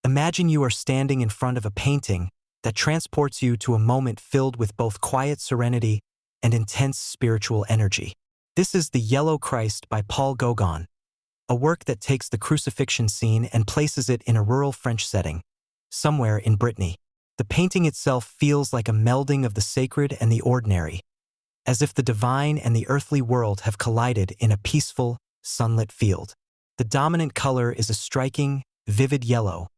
Imagine you are standing in front of a painting that transports you to a moment filled with both quiet serenity and intense spiritual energy. This is The Yellow Christ by Paul Gauguin, a work that takes the crucifixion scene and places it in a rural French setting, somewhere in Brittany. The painting itself feels like a melding of the sacred and the ordinary, as if the divine and the earthly world have collided in a peaceful, sunlit field. The dominant color is a striking, vivid yellow,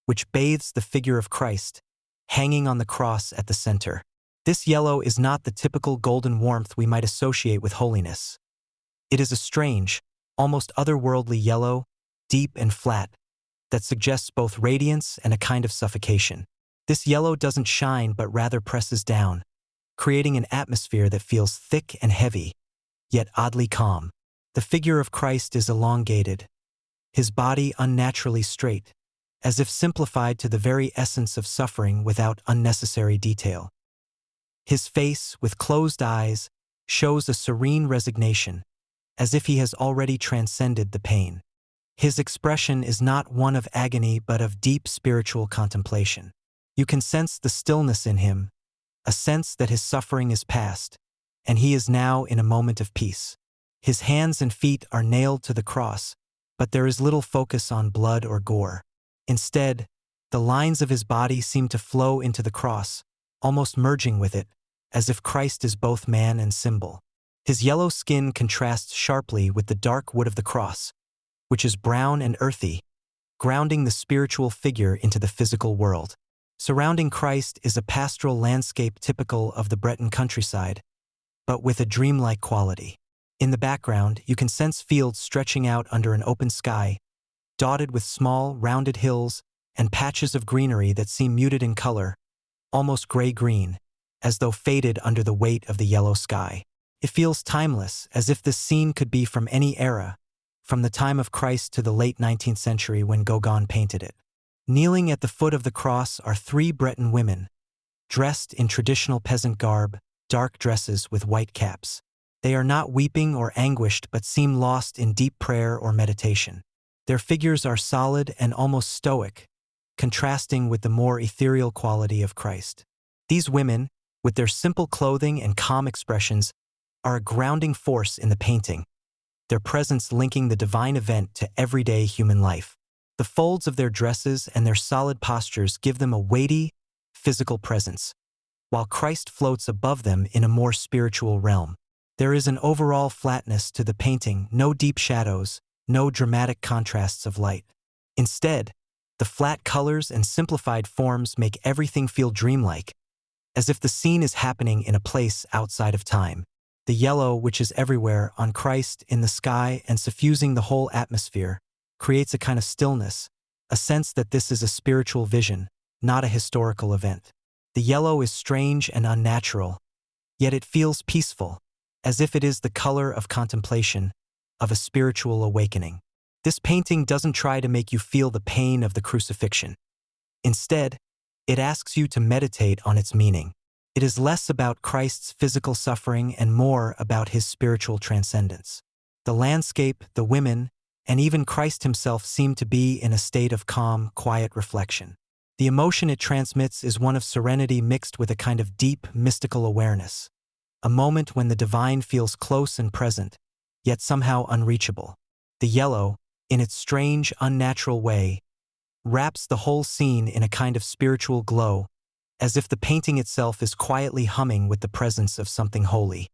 which bathes the figure of Christ, hanging on the cross at the center. This yellow is not the typical golden warmth we might associate with holiness. It is a strange, almost otherworldly yellow, deep and flat, that suggests both radiance and a kind of suffocation. This yellow doesn't shine but rather presses down, creating an atmosphere that feels thick and heavy, yet oddly calm. The figure of Christ is elongated, his body unnaturally straight, as if simplified to the very essence of suffering without unnecessary detail. His face, with closed eyes, shows a serene resignation, as if he has already transcended the pain. His expression is not one of agony but of deep spiritual contemplation. You can sense the stillness in him, a sense that his suffering is past, and he is now in a moment of peace. His hands and feet are nailed to the cross, but there is little focus on blood or gore. Instead, the lines of his body seem to flow into the cross, almost merging with it, as if Christ is both man and symbol. His yellow skin contrasts sharply with the dark wood of the cross, which is brown and earthy, grounding the spiritual figure into the physical world. Surrounding Christ is a pastoral landscape typical of the Breton countryside, but with a dreamlike quality. In the background, you can sense fields stretching out under an open sky, dotted with small, rounded hills and patches of greenery that seem muted in color, almost gray-green, as though faded under the weight of the yellow sky. It feels timeless, as if this scene could be from any era, from the time of Christ to the late 19th century when Gauguin painted it. Kneeling at the foot of the cross are three Breton women, dressed in traditional peasant garb, dark dresses with white caps. They are not weeping or anguished but seem lost in deep prayer or meditation. Their figures are solid and almost stoic, contrasting with the more ethereal quality of Christ. These women, with their simple clothing and calm expressions, are a grounding force in the painting, their presence linking the divine event to everyday human life. The folds of their dresses and their solid postures give them a weighty, physical presence, while Christ floats above them in a more spiritual realm. There is an overall flatness to the painting, no deep shadows, no dramatic contrasts of light. Instead, the flat colors and simplified forms make everything feel dreamlike, as if the scene is happening in a place outside of time. The yellow, which is everywhere, on Christ, in the sky, and suffusing the whole atmosphere, creates a kind of stillness, a sense that this is a spiritual vision, not a historical event. The yellow is strange and unnatural, yet it feels peaceful, as if it is the color of contemplation, of a spiritual awakening. This painting doesn't try to make you feel the pain of the crucifixion. Instead, it asks you to meditate on its meaning. It is less about Christ's physical suffering and more about his spiritual transcendence. The landscape, the women, and even Christ himself seem to be in a state of calm, quiet reflection. The emotion it transmits is one of serenity mixed with a kind of deep, mystical awareness, a moment when the divine feels close and present, yet somehow unreachable. The yellow, in its strange, unnatural way, wraps the whole scene in a kind of spiritual glow, as if the painting itself is quietly humming with the presence of something holy.